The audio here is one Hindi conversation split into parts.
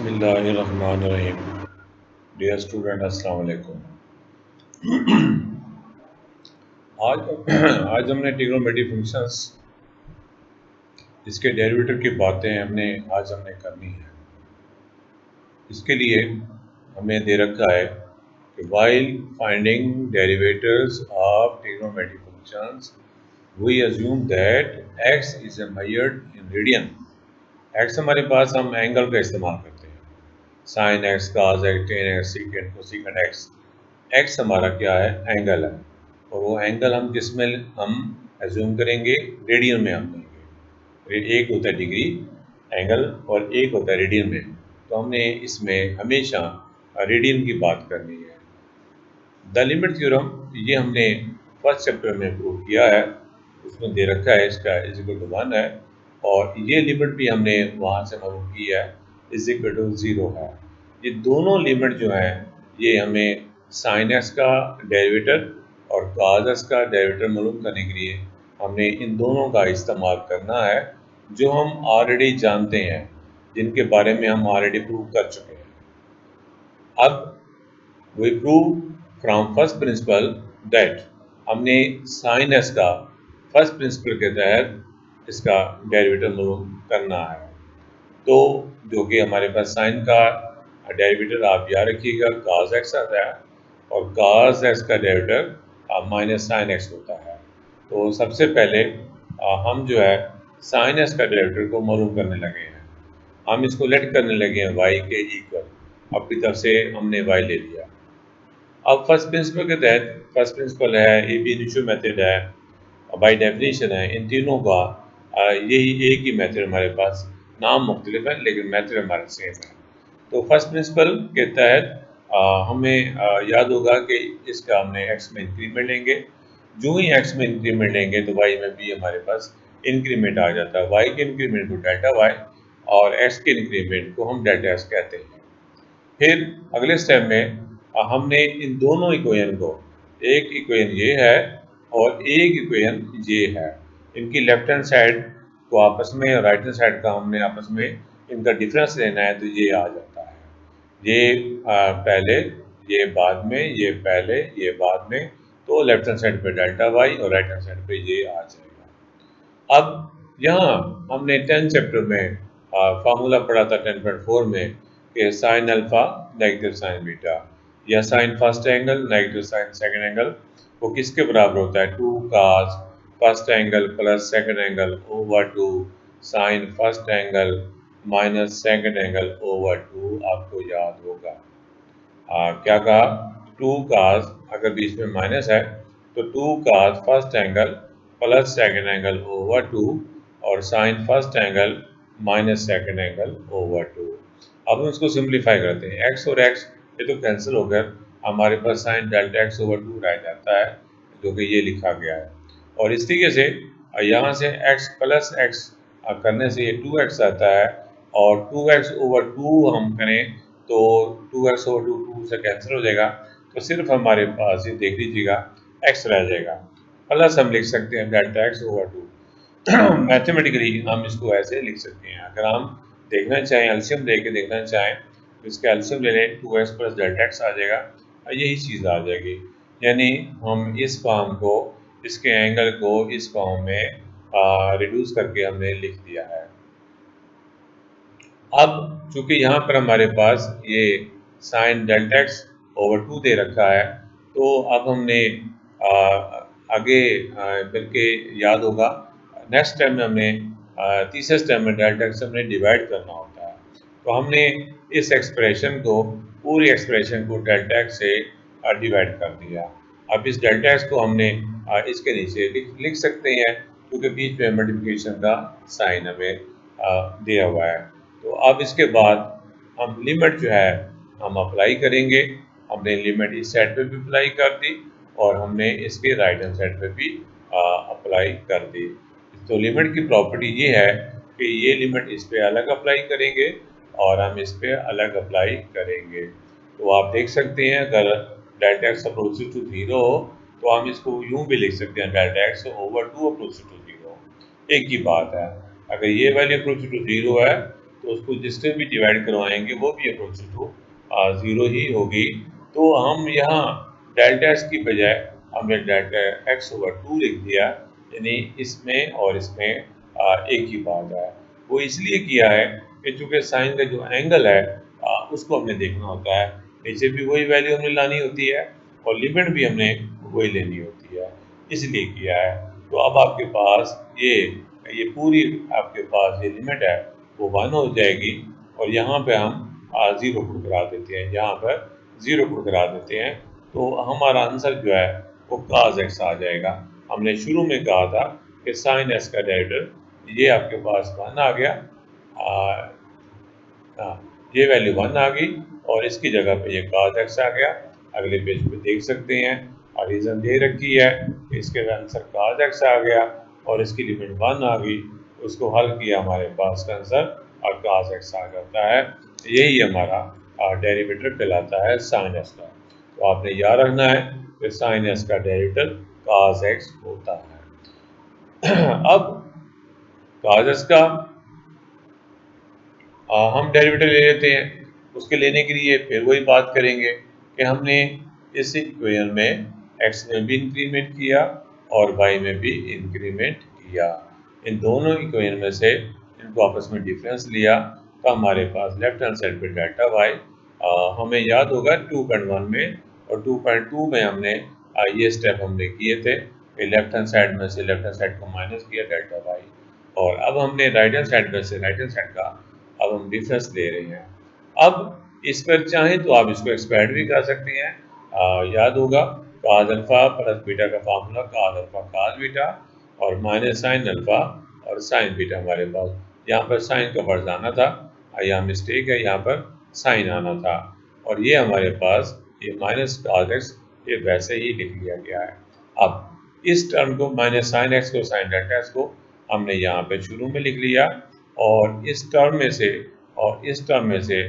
बिस्मिल्लाहिर्रहमानिर्रहीम। डियर स्टूडेंट, अस्सलाम वालेकुम। आज आज हमने ट्रिग्नोमेट्री फंक्शंस, इसके डेरिवेटिव की बातें हमने करनी है। इसके लिए हमें दे रखा है कि while finding derivatives of trigonometric functions we assume that x is measured in radian। x हमारे पास हम एंगल का इस्तेमाल करते हैं, sine x, cos x, tan x, secant, cosecant x. X हमारा क्या है? एंगल है। और वो एंगल हम किस में हम एज्यूम करेंगे? रेडियन में हम लेंगे। एक होता है डिग्री एंगल और एक होता है रेडियन में, तो हमने इसमें हमेशा रेडियन की बात करनी है। द लिमिट थ्योरम ये हमने फर्स्ट चैप्टर में प्रूव किया है, उसमें दे रखा है इसका इज इक्वल टू 1 है, और ये लिमिट भी हमने वहाँ से मालूम की है, इज इक्वल टू 0 है। ये दोनों लिमिट जो है ये हमें साइन एक्स का डेरिवेटिव और कॉस एक्स का डेरिवेटिव मालूम करने के लिए हमने इन दोनों का इस्तेमाल करना है, जो हम ऑलरेडी जानते हैं, जिनके बारे में हम ऑलरेडी प्रूव कर चुके हैं। अब we prove from first principle that हमने साइन एस का फर्स्ट प्रिंसिपल के तहत इसका डेरिवेटिव मालूम करना है। तो जो कि हमारे पास साइन का डेरिवेटिव आप याद रखिएगा cos x आता है, और cos x का डेरिवेटिव माइनस साइन एक्स होता है। तो सबसे पहले हम जो है साइन एक्स का डेरिवेटिव को मालूम करने लगे हैं। हम इसको लेट करने लगे हैं y के इक्वल, अपनी तरफ से हमने y ले लिया। अब फर्स्ट प्रिंसिपल के तहत, फर्स्ट प्रिंसिपल है, ए बी इनिशियो मेथड है, बाय डेफिनेशन है, इन तीनों का यही एक ही मेथड हमारे पास, नाम मुख्तलिफ है लेकिन मेथड हमारा सेम है। तो फर्स्ट प्रिंसिपल के तहत हमें याद होगा कि इसका हमने एक्स में इंक्रीमेंट लेंगे। जो ही एक्स में इंक्रीमेंट लेंगे तो वाई में भी हमारे पास इंक्रीमेंट आ जाता है। वाई के इंक्रीमेंट को डेल्टा वाई और एक्स के इंक्रीमेंट को हम डेल्टा एक्स कहते हैं। फिर अगले स्टेप में हमने इन दोनों इक्वेशन को, एक इक्वेशन ये है और एक इक्वेशन ये है, इनकी लेफ्ट हैंड साइड को आपस में और राइट हैंड साइड का हमने आपस में इनका डिफरेंस लेना है, तो ये आ जाता है। ये पहले, ये बाद में, ये पहले, ये बाद में, तो लेफ्ट हैंड साइड पे डेल्टा वाई और राइट हैंड साइड पे ये आ जाएगा। अब यहाँ हमने 10 चैप्टर में फार्मूला पढ़ा था 10.4 में कि sine alpha negative sine beta, या sine first angle negative sine second angle, वो किसके बराबर होता है? 2 cos first angle plus second angle over 2 sine first angle minus second angle over 2। आपको याद होगा क्या कहा? 2 cos, अगर बीच में माइनस है तो 2 cos first angle plus second angle over 2 और sine first angle minus second angle over 2। अब हम इसको सिंप्लीफाई करते हैं, x और x ये तो कैंसिल होकर हमारे पास साइन डेल्टा एक्स ओवर 2 रह जाता है, जो कि ये लिखा गया है। और इस तरीके से यहाँ से x प्लस एक्स करने से ये 2x आता है, और 2x ओवर 2 हम करें तो 2x ओवर 2 2 से कैंसिल हो जाएगा, तो सिर्फ हमारे पास ये देख लीजिएगा x रह जाएगा। प्लस हम लिख सकते हैं डेल्टा एक्स ओवर 2। मैथमेटिकली हम इसको ऐसे लिख सकते हैं। अगर हम देखना चाहें, एल्शियम लेके देखना चाहें, तो इसका एल्शियम ले लें, 2x प्लस डेल्टा एक्स आ जाएगा, यही चीज़ आ जाएगी। यानी हम इस फॉर्म को, इसके एंगल को इस फॉर्म में रिड्यूस करके हमने लिख दिया है। अब चूंकि यहाँ पर हमारे पास ये साइन डेल्टा एक्स ओवर 2 दे रखा है, तो अब हमने आगे बल्कि याद होगा नेक्स्ट टाइम में हमने तीसरे स्टेप में डेल्टा एक्स हमने डिवाइड करना होता है। तो हमने इस एक्सप्रेशन को, पूरी एक्सप्रेशन को डेल्टा एक्स से डिवाइड कर दिया। अब इस डेल्टा एक्स को हमने इसके नीचे लिख सकते हैं, क्योंकि बीच में मल्टीप्लिकेशन का साइन हमें दिया हुआ है। तो अब इसके बाद हम लिमिट जो है हम अप्लाई करेंगे। हमने लिमिट इस साइड पे भी अप्लाई कर दी और हमने इसके राइट हैंड साइड पे भी अप्लाई कर दी। तो लिमिट की प्रॉपर्टी ये है कि ये लिमिट इस पे अलग अप्लाई करेंगे और हम इस पे अलग अप्लाई करेंगे। तो आप देख सकते हैं, अगर डेल्टा एक्स अप्रोचेस टू 0 हो तो हम इसको यूं भी लिख सकते हैं, delta x over 2 approaches to 0। एक ही बात है, अगर ये वैल्यू अप्रोचेस टू 0 है तो उसको जिससे भी डिवाइड करवाएंगे वो भी अप्रोच टू 0 ही होगी। तो हम यहाँ डेल्टा एक्स की बजाय हमने डेल्टा एक्स ओवर 2 लिख दिया, यानी इसमें और इसमें एक ही बात है। वो इसलिए किया है कि चूंकि साइन का जो एंगल है उसको हमने देखना होता है, नीचे भी वही वैल्यू हमने लानी होती है और लिमिट भी हमने वही लेनी होती है, इसलिए किया है। तो अब आपके पास ये पूरी आपके पास ये लिमिट है वो 1 हो जाएगी और यहाँ पे हम 0 पुट करा देते हैं, यहाँ पर 0 पुट करा देते हैं, तो हमारा आंसर जो है वो cos x आ जाएगा। हमने शुरू में कहा था कि sin x का डेरिवेटिव ये आपके पास 1 आ गया, हाँ, ये वैल्यू 1 आ गई और इसकी जगह पे ये cos x आ गया। अगले पेज पे देख सकते हैं और रीज़न दे रखी है, इसके आंसर cos x आ गया और इसकी लिमिट 1 आ गई, उसको हल किया हमारे पास का आंसर और cos x आ जाता है। यही हमारा डेरिवेटिव कहलाता है sin x का। तो आपने याद रखना है कि sin x का डेरिवेटिव cos x होता है। अब cos x का हम डेरिवेटिव ले लेते हैं, उसके लेने के लिए फिर वही बात करेंगे कि हमने इस इक्वेशन में x में भी इंक्रीमेंट किया और y में भी इंक्रीमेंट किया। इन दोनों इक्वेशन में से इनको आपस में डिफरेंस लिया तो हमारे पास लेफ्ट हैंड साइड पे डेल्टा y, हमें याद होगा 2.1 में और 2.2 में हमने ये स्टेप हमने किए थे कि लेफ्ट हैंड साइड में से लेफ्ट हैंड साइड को माइनस किया डेल्टा y, और अब हमने राइट हैंड साइड में से राइट हैंड साइड का अब हम डिफरेंस ले रहे हैं। अब इस पर चाहें तो आप इसको एक्सपैंड भी कर सकते हैं। याद होगा cos अल्फा प्लस बीटा का formula cos alpha cos beta और माइनस साइन अल्फा और साइन बीटा, हमारे पास यहाँ पर साइन का वर्ड आना था, यहाँ मिस्टेक है, यहाँ पर साइन आना था और ये हमारे पास ये माइनस cos x ये वैसे ही लिख लिया गया है। अब इस टर्म को माइनस साइन एक्स को साइन डेल्टा एक्स को हमने यहाँ पे शुरू में लिख लिया और इस टर्म में से और इस टर्म में से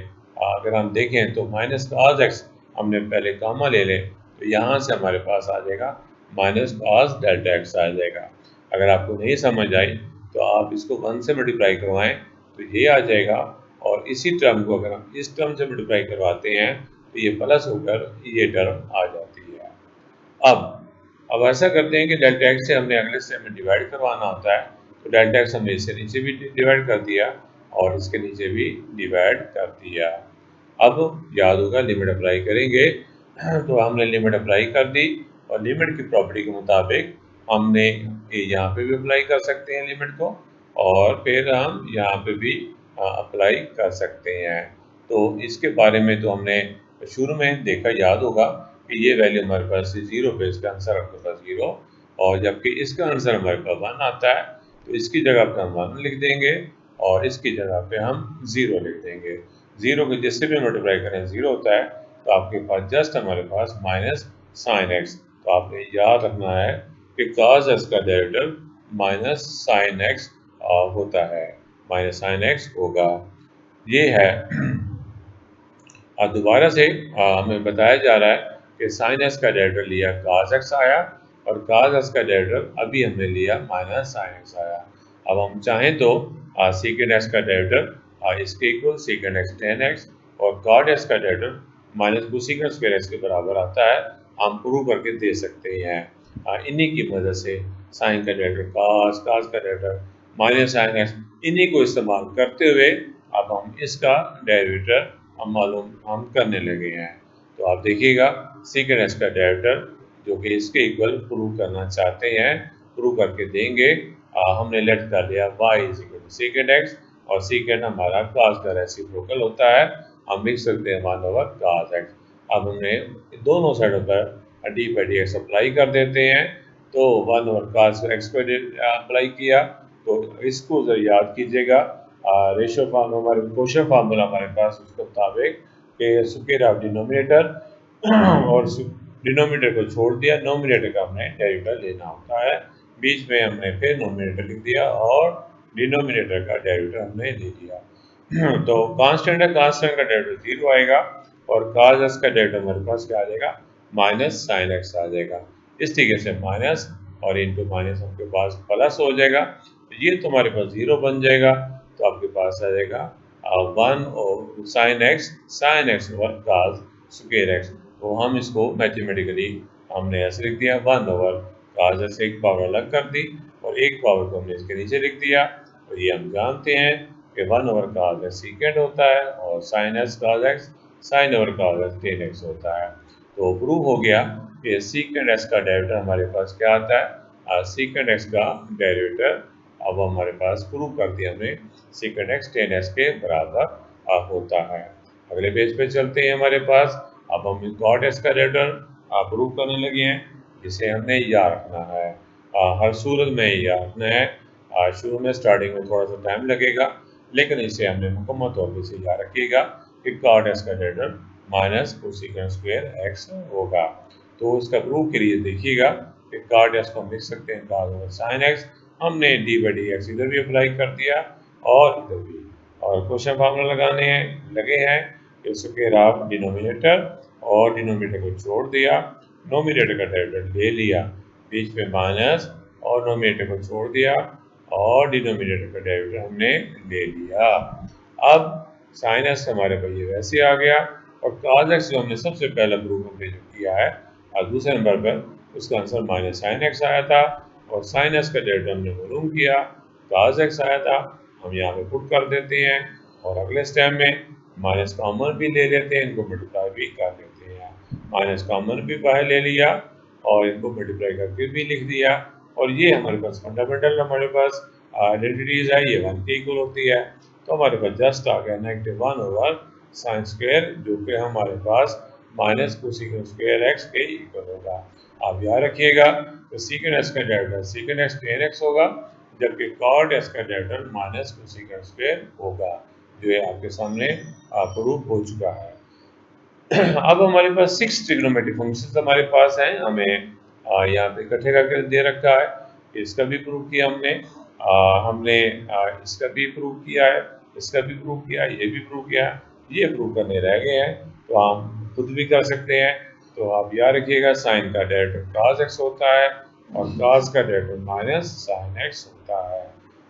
अगर हम देखें तो माइनस cos x हमने पहले कामा ले लें तो यहाँ से हमारे पास आ जाएगा माइनस cos डेल्टा x आ जाएगा। अगर आपको नहीं समझ आई तो आप इसको 1 से मल्टीप्लाई करवाएं तो ये आ जाएगा और इसी टर्म को अगर हम इस टर्म से मल्टीप्लाई करवाते हैं तो ये प्लस होकर ये टर्म आ जाती है। अब ऐसा करते हैं कि डेल्टा एक्स से हमने अगले स्टेप में डिवाइड करवाना होता है, तो डेल्टा एक्स हमने इससे नीचे भी डिवाइड कर दिया और इसके नीचे भी डिवाइड कर दिया। अब याद होगा लिमिट अप्लाई करेंगे, तो हमने लिमिट अप्लाई कर दी और लिमिट की प्रॉपर्टी के मुताबिक हमने यहाँ पे भी अप्लाई कर सकते हैं लिमिट को और फिर हम यहाँ पे भी अप्लाई कर सकते हैं। तो इसके बारे में तो हमने शुरू में देखा, याद होगा कि ये वैल्यू हमारे पास 0 पे इसका आंसर आपके पास 0 और जबकि इसका आंसर हमारे पास 1 आता है तो इसकी जगह पे हम 1 लिख देंगे और इसकी जगह पे हम 0 लिख देंगे। 0 को जिससे भी मल्टीप्लाई करें 0 होता है, तो आपके पास जस्ट हमारे पास माइनस साइन एक्स। तो आपने याद रखना है कि cos x का डेरिवेटिव माइनस साइन एक्स होता है, माइनस साइन एक्स होगा। ये है अब दोबारा से हमें बताया जा रहा है कि साइन एक्स का डेरिवेटिव लिया cos x आया और cos x का डेरिवेटिव अभी हमने लिया माइनस साइन एक्स आया। अब हम चाहें तो सीकेंड एक्स का डेरिवेटिव इसके इक्वल सीकेंड एक्स टेन एक्स और cot x का derivative minus cosecant square x के बराबर आता है, हम प्रूव करके दे सकते हैं। इन्हीं की मदद से साइन का डेरिवेटिव cos, cos का डेरिवेटिव माइनस साइन एक्स, इन्हीं को इस्तेमाल करते हुए अब हम इसका डेरिवेटिव हम करने लगे हैं। तो आप देखिएगा सीकेंड एक्स का डेरिवेटिव जो कि इसके इक्वल प्रूव करना चाहते हैं, प्रूव करके देंगे। हमने लेट कर लिया y is equal to secant x और सीकेंड हमारा cos का रेसिप्रोकल होता है, हम लिख सकते हैं 1 ओवर cos x। अब हमने दोनों साइडों पर D by D x apply कर देते हैं, तो 1 ओवर cos x को अप्लाई किया तो इसको जरा याद कीजिएगा, रेशियो फॉर्म हमारे क्वोशिएंट फार्मूला हमारे पास उसके मुताबिक कि स्क्वायर ऑफ डिनोमिनेटर और डिनोमिनेटर को छोड़ दिया, नोमिनेटर का हमने डेरिवेटिव लेना होता है। बीच में हमने फिर नोमिनेटर लिख दिया और डिनोमिनेटर का डेरिवेटिव हमने ले लिया। तो कांस्टेंट है, कांस्टेंट का डेरिवेटिव 0 आएगा और cos x का डेरिवेटिव हमारे पास क्या आ जाएगा माइनस साइन एक्स आ जाएगा। इस तरीके से माइनस और इनटू माइनस आपके पास प्लस हो जाएगा, तो ये तुम्हारे पास 0 बन जाएगा, तो आपके पास आ जाएगा 1 और साइन एक्स ओवर काज स्क्वायर एक्स। तो हम इसको मैथमेटिकली हमने ऐसे लिख दिया 1 ओवर काज एक्स, एक पावर अलग कर दी और एक पावर को हमने इसके नीचे लिख दिया। और ये हम जानते हैं कि 1 ओवर काज एक्स सीकेंड होता है और sine x cos x sine over cos x tan x होता है। तो प्रूव हो गया कि सीकेंड एक्स का डेरिवेटिव हमारे पास क्या आता है, सीकेंड एक्स का डेरिवेटिव अब हमारे पास प्रूव कर दिया हमने सीकेंड एक्स टेन एक्स के बराबर होता है। अगले पेज पे चलते हैं हमारे पास। अब हम कॉट एक्स का डेरिवेटिव प्रूव करने लगे हैं, जिसे हमने याद रखना है, हर सूरत में याद रखना है। शुरू में स्टार्टिंग में थोड़ा सा टाइम लगेगा, लेकिन इसे हमने मुकम्मल तौर पर इसे याद रखिएगा कि कॉट एक्स का derivative minus cosecant square x होगा। तो इसका प्रूफ के लिए देखिएगा कि कॉट एक्स को हम लिख सकते हैं कॉस ओवर साइन एक्स। हमने डी बाई डी एक्स इधर भी अप्लाई कर दिया और इधर भी, और क्वेश्चन फार्मूला लगे हैं। इसके आप डिनोमिनेटर और डिनोमिनेटर को छोड़ दिया, नोमिनेटर का डेरिवेटिव ले लिया, बीच में माइनस और नोमिनेटर को छोड़ दिया और डिनोमिनेटर का डेरिवेटिव हमने ले लिया। अब साइन एक्स हमारे पास ये वैसे आ गया और कॉस एक्स जो हमने सबसे पहला प्रूफ हमने जो किया है और दूसरे नंबर पर उसका आंसर माइनस साइन एक्स आया था और साइन एक्स का डेरिवेटिव हमने मालूम किया, कॉस एक्स आया था, हम यहाँ पे पुट कर देते हैं और अगले स्टेप में माइनस कॉमन भी ले लेते हैं, इनको मल्टीप्लाई भी कर लेते हैं। माइनस कॉमन भी बाहर ले लिया और इनको मल्टीप्लाई करके भी लिख दिया और ये हमारे पास फंडामेंटल हमारे पास आइडेंटिटीज है, ये 1 के इक्वल होती है। तो हमारे पास जस्ट आ गया -1 ओवर साइन स्क्वायर, जो कि हमारे पास माइनस कोसेकेंड स्क्वायर एक्स के इक्वल होगा। आप याद रखिएगा तो सीकेंड एक्स का डेरिवेटिव सीकेंड एक्स टेन एक्स होगा, जबकि कॉट एक्स का डेरिवेटिव माइनस कोसेकेंड स्क्वायर होगा, जो है आपके सामने प्रूफ हो चुका है। अब हमारे पास 6 ट्रिग्नोमेट्रिक फंक्शंस हमारे पास हैं, हमें यहाँ पे इकट्ठे करके दे रखा है। इसका भी प्रूव किया हमने, हमने इसका भी प्रूव किया है, इसका भी प्रूव किया, ये भी प्रूव किया, ये प्रूव करने रह गए हैं, तो हम खुद भी कर सकते हैं। तो आप याद रखिएगा साइन का डेरिवेटिव cos x होता है और cos का डेरिवेटिव माइनस साइन x होता है।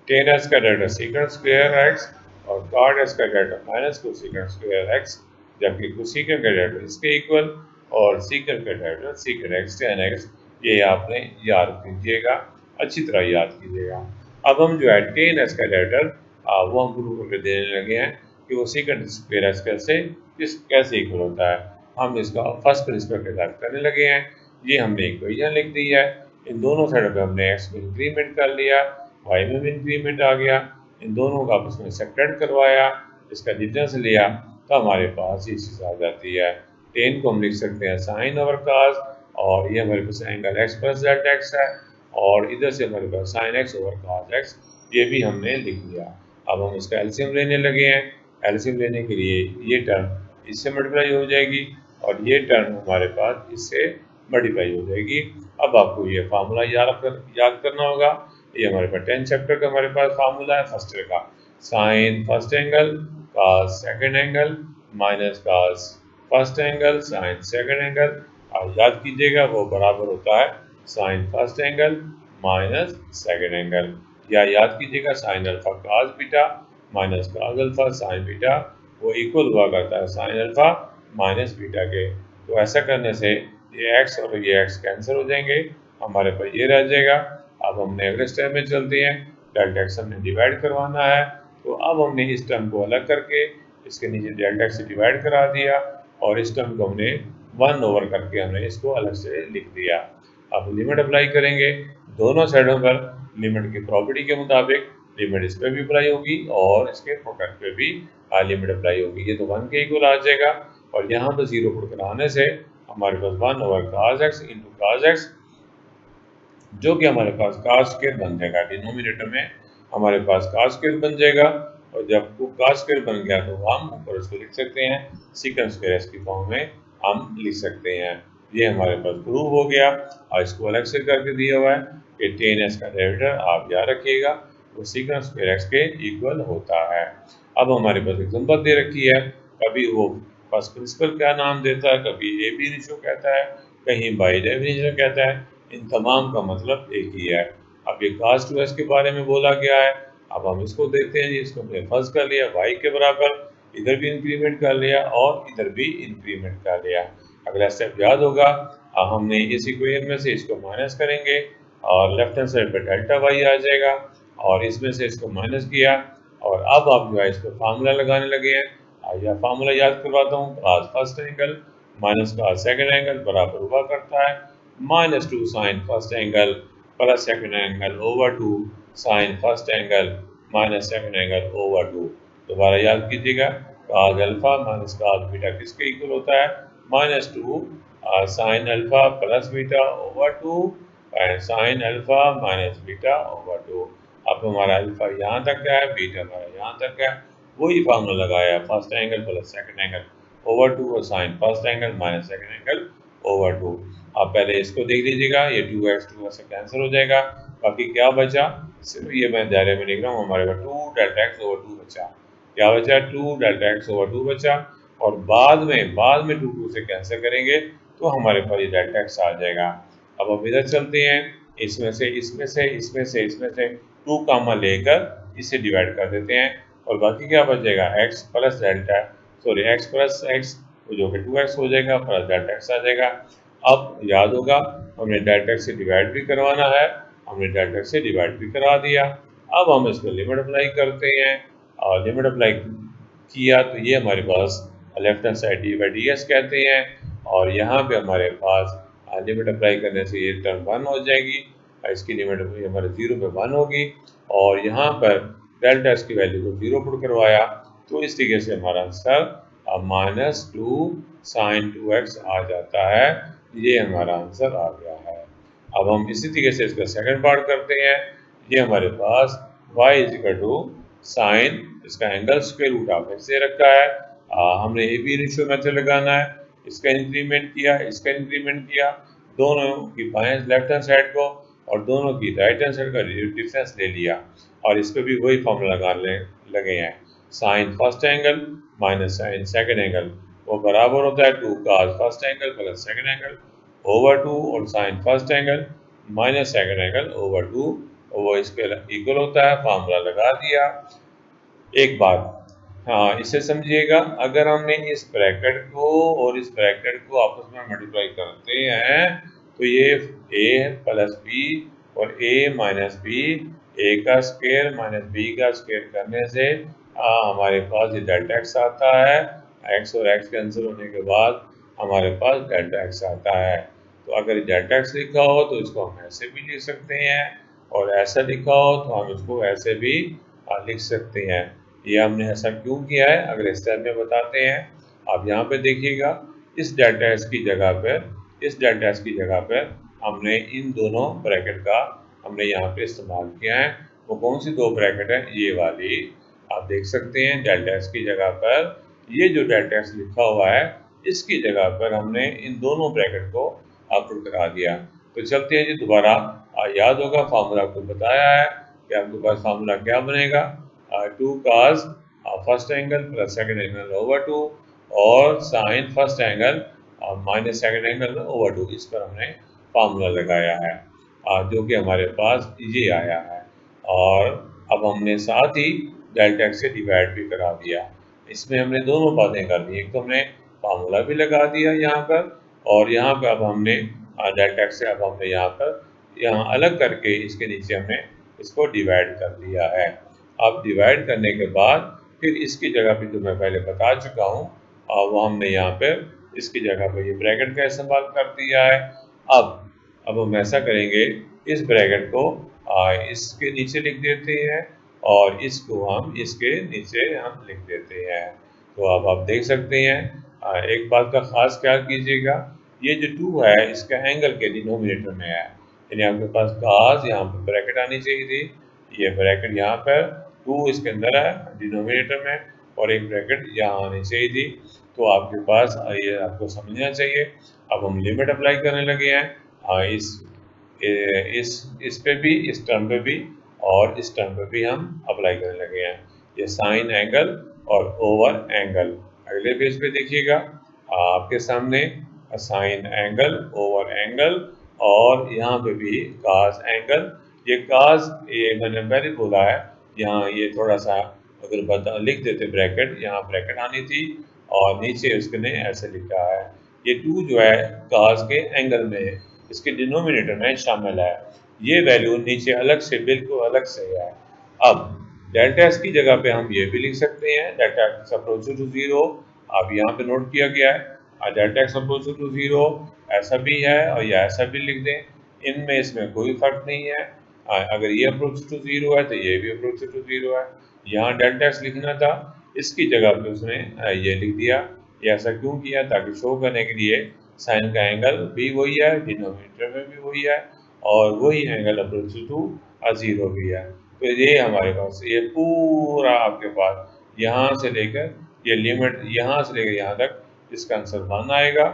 टेन एक्स का डेरिवेटिव सीकेंड स्क्वायर x और cot x का derivative minus cosecant square x, जबकि कोसेकेंड का डेरिवेटिव इसके इक्वल और सीकेंड का डेरिवेटिव सीकेंड एक्स टेन एक्स। ये आपने याद कीजिएगा, अच्छी तरह याद कीजिएगा। अब हम जो है टेन एक्स का डेरिवेटिव वो हम प्रूव करके देने लगे हैं कि वो सीकेंड स्क्वायर एक्स कैसे इक्वल होता है। हम इसका फर्स्ट प्रिंसिपल के साथ करने लगे हैं। ये हमने इक्वेशन लिख दी है, इन दोनों साइडों पे हमने एक्स में इंक्रीमेंट कर लिया, वाई में भी इंक्रीमेंट आ गया, इन दोनों का आपस में सेपरेट करवाया, इसका डिफरेंस लिया, तो हमारे पास ये चीज़ आ जाती है। टेन को हम लिख सकते हैं साइन ओवर काज, और ये हमारे पास angle x plus z x है, और इधर से हमारे पास sine x over cos x, ये भी हमने लिख लिया। अब हम इसका एलसीएम लेने लगे हैं। एलसीएम लेने के लिए ये टर्म इससे मल्टीप्लाई हो जाएगी और ये टर्म हमारे पास इससे मल्टीप्लाई हो जाएगी। अब आपको ये फार्मूला याद करना होगा। ये हमारे पास 10 चैप्टर का हमारे पास फार्मूला है फर्स्ट ईयर का, sine first angle cos second angle minus cos first angle sine second angle. आप याद कीजिएगा वो बराबर होता है sine first angle minus second angle, या याद कीजिएगा sine alpha cos beta minus cos alpha sine beta, वो इक्वल हुआ करता है साइन अल्फा माइनस बीटा के। तो ऐसा करने से ये x और ये x कैंसिल हो जाएंगे, हमारे पास ये रह जाएगा। अब हमने अगले स्टेप में चलते हैं, डेल्टा एक्स हमने डिवाइड करवाना है, तो अब हमने इस टर्म को अलग करके इसके नीचे डेल्टा एक्स से डिवाइड करा दिया और इस टर्म को हमने 1 ओवर करके हमने इसको अलग से लिख दिया। अब लिमिट अप्लाई करेंगे दोनों साइडों पर, लिमिट की प्रॉपर्टी के मुताबिक लिमिट इस पर भी अप्लाई होगी और इसके प्रोडक्ट पे भी लिमिट अप्लाई होगी। ये तो 1 के इक्वल आ जाएगा और यहाँ पर 0 पुट कराने से हमारे पास 1 over cos x into cos x, जो कि हमारे पास cos स्क्वायर बन जाएगा। डिनोमिनेटर में हमारे पास cos स्क्वायर बन जाएगा और जब cos स्क्वायर बन गया तो हम ऊपर उसको लिख सकते हैं सीकेंड स्क्वायर एक्स की फॉर्म में हम लिख सकते हैं। ये हमारे पास प्रूव हो गया और इसको अलग से करके दिया हुआ है कि टेन एक्स का डेरिवेटिव आप याद रखिएगा वो सीकेंड स्क्वायर एक्स के इक्वल होता है। अब हमारे पास एग्जांपल दे रखी है, कभी वो फर्स्ट प्रिंसिपल क्या नाम देता है, कभी ए बी इनिशियो कहता है, कहीं बाई डेफिनेशन कहता है, इन तमाम का मतलब एक ही है। अब ये cos 2x के बारे में बोला गया है, अब हम इसको देखते हैं जी, इसको हमने फर्स्ट कर लिया y के बराबर, इधर भी इंक्रीमेंट कर लिया और इधर भी इंक्रीमेंट कर लिया। अगला स्टेप याद होगा, हमने इस इक्वेशन में से इसको माइनस करेंगे और लेफ्ट हैंड साइड पर डेल्टा y आ जाएगा और इसमें से इसको माइनस किया और अब आप जो है इस पर फार्मूला लगाने लगे हैं। यह फार्मूला याद करवाता हूँ, cos first angle minus cos second angle बराबर हुआ करता है -2 sin first angle plus second angle over 2 sin first angle minus second angle over 2। दोबारा याद कीजिएगा, cos alpha minus cos beta किसके इक्वल होता है, -2 sin alpha plus beta over 2 sin alpha minus beta over 2। अब हमारा अल्फा यहाँ तक है, बीटा हमारा यहाँ तक है, वही फार्मूला लगाया, first angle plus second angle over 2 और sine first angle minus second angle over 2। आप पहले इसको देख लीजिएगा, ये 2x 2 से कैंसिल हो जाएगा, बाकी क्या बचा, सिर्फ ये मैं दायरे में लिख रहा हूँ, हमारे पास 2 डेल्टा x ओवर 2 बचा। क्या बचा, 2 डेल्टा x ओवर 2 बचा और बाद में 2 से कैंसिल करेंगे तो हमारे पास ये डेल्टा x आ जाएगा। अब हम इधर चलते हैं, इसमें से 2 कामा लेकर इसे डिवाइड कर देते हैं और बाकी क्या बचेगा, x plus delta x plus x जो कि 2x हो जाएगा प्लस डेल्टा x आ जाएगा। अब याद होगा, हमने डेल्टा x से डिवाइड भी करवाना है, हमने डेल्टा x से डिवाइड भी करवा दिया। अब हम इसको लिमिट अप्लाई करते हैं और लिमिट अप्लाई किया तो ये हमारे पास left hand side d by d s कहते हैं और यहाँ पे हमारे पास लिमिट अप्लाई करने से ये टर्म 1 हो जाएगी, इसकी लिमिट हमारे 0 पे 1 होगी और यहाँ पर डेल्टा एक्स की वैल्यू को 0 पुट करवाया तो इस तरीके से हमारा आंसर -2 sin 2x आ जाता है। ये हमारा आंसर आ गया है। अब हम इसी तरीके से इसका सेकंड पार्ट करते हैं। ये हमारे पास y sin, इसका angle square root of x दे रखा है। हमने ए बी रेशियो मेथड लगाना है, इसका इंक्रीमेंट किया, दोनों की बाएं लेफ्ट हैंड साइड को और दोनों की राइट हैंड साइड का डिफरेंस ले लिया और इस पर भी वही फॉर्मूला लगाने लगे हैं, sine first angle minus sine second angle वो बराबर होता है 2 cos first angle plus second angle over 2 और sine first angle minus second angle over 2 वो इसके इक्वल होता है, फार्मूला लगा दिया। एक बात हाँ इसे समझिएगा, अगर हमने इस ब्रैकेट को और इस ब्रैकेट को आपस में मल्टीप्लाई करते हैं तो ये a प्लस बी और a माइनस बी, ए का स्क्वायर माइनस बी का स्क्वायर करने से हमारे पास ये डेल्टा एक्स आता है। x और x कैंसिल होने के बाद हमारे पास डेल्टा एक्स आता है। तो अगर डेल्टा एक्स लिखा हो तो इसको हम ऐसे भी लिख सकते हैं और ऐसा लिखा हो तो हम इसको ऐसे भी लिख सकते हैं। ये हमने ऐसा क्यों किया है अगले स्टेप में बताते हैं। आप यहाँ पे देखिएगा, इस डेल्टा एक्स की जगह पर हमने इन दोनों ब्रैकेट का हमने यहाँ पे इस्तेमाल किया है। वो कौन सी दो ब्रैकेट है, ये वाली आप देख सकते हैं। डेल्टा एक्स की जगह पर ये जो डेल्टा एक्स लिखा हुआ है इसकी जगह पर हमने इन दोनों ब्रैकेट को पुट करा दिया। तो चलते हैं जी दोबारा, याद होगा फार्मूला आपको बताया है कि आपके पास फार्मूला क्या बनेगा, 2 cos first angle plus second angle over 2 और sine first angle minus second angle over 2, इस पर हमने फार्मूला लगाया है जो कि हमारे पास ये आया है। और अब हमने साथ ही डेल्टा एक्स से डिवाइड भी करा दिया। इसमें हमने दोनों बातें कर दी, एक तो हमने फार्मूला भी लगा दिया यहाँ पर और यहाँ पर अब हमने डेल्टा एक्स से अब हमने यहाँ अलग करके इसके नीचे हमने इसको डिवाइड कर दिया है। अब डिवाइड करने के बाद फिर इसकी जगह पे जो मैं पहले बता चुका हूँ वो हमने यहाँ पे इसकी जगह पे ये ब्रैकेट का इस्तेमाल कर दिया है। अब हम ऐसा करेंगे, इस ब्रैकेट को इसके नीचे लिख देते हैं और इसको हम इसके नीचे हम लिख देते हैं। तो अब आप देख सकते हैं, एक बात का खास ख्याल कीजिएगा, ये जो 2 है इसका एंगल के डिनोमिनेटर में है, यानी आपके पास cos यहाँ पर ब्रैकेट आनी चाहिए थी, ये ब्रैकेट यहाँ पर 2 इसके अंदर है डिनोमिनेटर में और एक ब्रैकेट यहाँ आनी चाहिए थी। तो आपके पास ये आपको समझना चाहिए। अब हम लिमिट अप्लाई करने लगे हैं इस पे भी, इस टर्म पे भी और इस टर्म पे भी हम अप्लाई करने लगे हैं, ये साइन एंगल और ओवर एंगल। अगले पेज पे देखिएगा, आपके सामने साइन एंगल ओवर एंगल और यहाँ पे भी काज एंगल। ये काज ये मैंने पहले बोला है यहाँ ये थोड़ा सा अगर बता लिख देते ब्रैकेट, यहाँ ब्रैकेट आनी थी और नीचे उसने ऐसे लिखा है। ये 2 जो है काज के एंगल में है, इसके डिनोमिनेटर में शामिल है। ये वैल्यू नीचे अलग से बिल्कुल अलग से है। अब डेल्टा एक्स की जगह पे हम ये भी लिख सकते हैं delta x approach to zero. अब यहाँ पे नोट किया गया है delta x approach to zero, ऐसा भी है और या ऐसा भी लिख दें, इनमें इसमें कोई फर्क नहीं है। अगर ये अप्रोच टू जीरो है तो ये भी अप्रोच टू जीरो है। यहाँ डेल्टा एक्स लिखना था, इसकी जगह पे उसने ये लिख दिया। ये ऐसा क्यों किया, ताकि शो करने के लिए साइन का एंगल भी वही है, डिनोमिनेटर में भी वही है और वही एंगल अप्रोच टू जीरो भी है। तो ये हमारे पास ये पूरा आपके पास यहाँ से लेकर ये लिमिट यहाँ से लेकर यहाँ तक इसका आंसर 1 आएगा।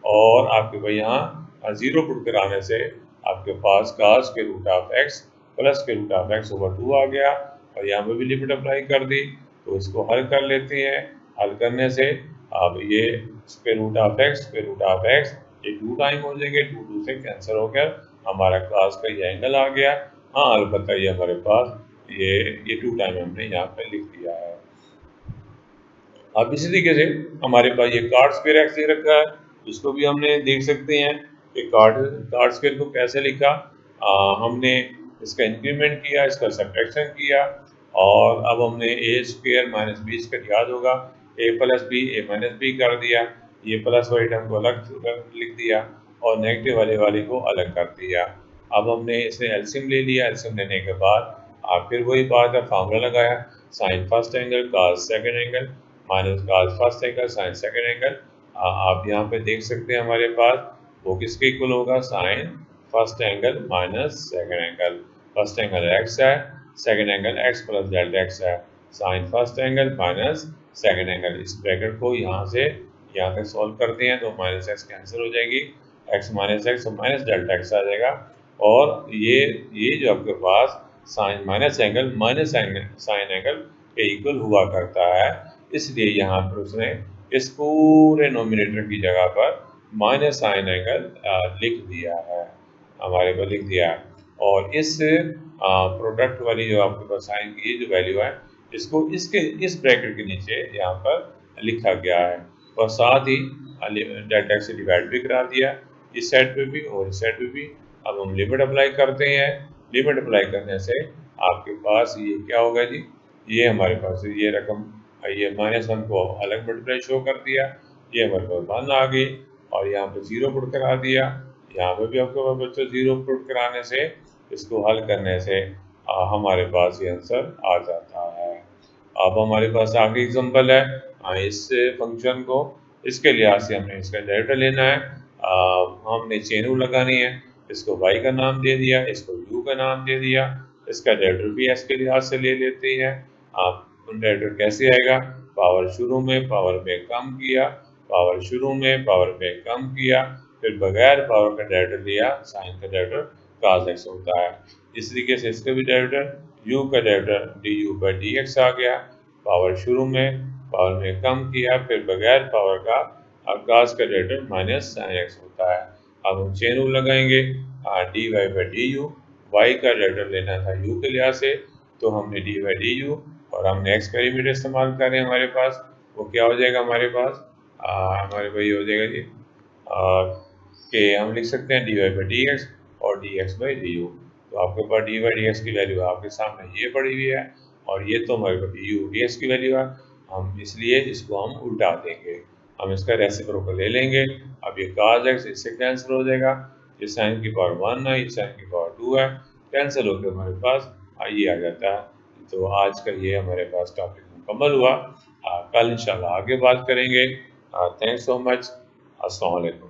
और आपके पास यहाँ जीरो पुट कराने से आपके पास कास के रूट ऑफ एक्स प्लस के रूट ऑफ एक्स ओवर 2 आ गया और यहाँ पे भी लिमिट अप्लाई कर दी। तो इसको हल कर लेते हैं। हल करने से अब ये स्क्वायर रूट ऑफ एक्स ये 2 टाइम हो जाएंगे, 2 से कैंसिल हो गया, हमारा कास का ये एंगल आ गया। हाँ अलबत्ता ये हमारे पास ये 2 टाइम हमने यहाँ पे लिख दिया है। अब इसी तरीके से हमारे पास ये कार्ड स्क्वायर एक्स दे रखा है, इसको भी हमने देख सकते हैं कि कार्ड स्क्वायर को कैसे लिखा। हमने इसका इंक्रीमेंट किया, इसका सब्ट्रैक्शन किया और अब हमने ए स्क्वायर माइनस बी स्क्वायर याद होगा, ए प्लस बी ए माइनस बी कर दिया, ये प्लस वाली टर्म को अलग लिख दिया और नेगेटिव वाले को अलग कर दिया। अब हमने इसे एलसीएम ले लिया, एलसीएम लेने के बाद आप फिर वही बात है, फार्मूला लगाया, sine first angle cos second angle minus cos first angle sine second angle. आप यहाँ पे देख सकते हैं हमारे पास वो किसके इक्वल होगा, sine first angle minus second angle. First angle x है, second angle x plus delta x है, sine first angle minus second angle. इस ब्रैकेट को यहाँ से यहाँ तक सॉल्व करते हैं तो माइनस एक्स कैंसिल हो जाएगी, एक्स माइनस डेल्टा एक्स आ जाएगा। और ये जो आपके पास sine minus angle sine angle के इक्वल हुआ करता है, इसलिए यहाँ पर उसने इस पूरे नोमिनेटर की जगह पर माइनस साइन एंगल लिख दिया है, हमारे को लिख दिया है। और इस प्रोडक्ट वाली जो आपके पास साइन की जो वैल्यू है, इसको इस ब्रैकेट के नीचे यहाँ पर लिखा गया है और साथ ही डेल्टा एक्स से डिवाइड भी करा दिया इस साइड पे भी और इस साइड पे भी। अब हम लिमिट अप्लाई करते हैं, लिमिट अप्लाई करने से आपके पास ये क्या होगा जी, ये हमारे पास ये रकम ये -1 को अलग मल्टीप्लाई शो कर दिया, ये हमारे पास 1 आ गई और यहाँ पे 0 पुट करा दिया। यहाँ पे भी आपके पास बच्चों 0 पुट कराने से इसको हल करने से हमारे पास ये आंसर आ जाता है। अब हमारे पास आगे एग्जांपल है इस फंक्शन को, इसके लिहाज से हमने इसका डेरिवेटिव लेना है। हमने चेन रूल लगानी है, इसको y का नाम दे दिया, इसको u का नाम दे दिया, इसका डेरिवेटिव भी s के लिहाज से ले लेते हैं। आप डेरिवेटिव कैसे आएगा, पावर शुरू में पावर में कम किया, पावर शुरू में पावर में कम किया, फिर बगैर पावर का डेरिवेटिव लिया, साइन का डेरिवेटिव cos x होता है। इस तरीके से इसका भी डेरिवेटिव u का डेरिवेटिव du by dx आ गया, पावर शुरू में पावर में कम किया, फिर बगैर पावर का cos का डेरिवेटिव माइनस साइन x होता है। अब हम चेन रूल लगाएंगे, dy by du, y का डेरिवेटिव लेना था u के लिहाज से, तो हमने dy by du और हमने x पैरामीटर इस्तेमाल करें, हमारे पास वो क्या हो जाएगा, हमारे पास हमारे पास ये हो जाएगा जी कि हम लिख सकते हैं dy by dx और dx by du। तो आपके पास dy by dx की वैल्यू आपके सामने ये पड़ी हुई है और ये तो हमारे पास du dx की वैल्यू है, हम इसलिए इसको हम उल्टा देंगे, हम इसका रेसिप्रोकल ले लेंगे। अब ये cos x इससे कैंसिल हो जाएगा, ये साइन की पावर 1 है, ये साइन की पावर 2 है, कैंसिल होकर हमारे पास ये आ जाता है। तो आज का ये हमारे पास टॉपिक मुकम्मल हुआ, कल इंशाल्लाह आगे बात करेंगे। थैंक्स सो मच, अस्सलाम वालेकुम।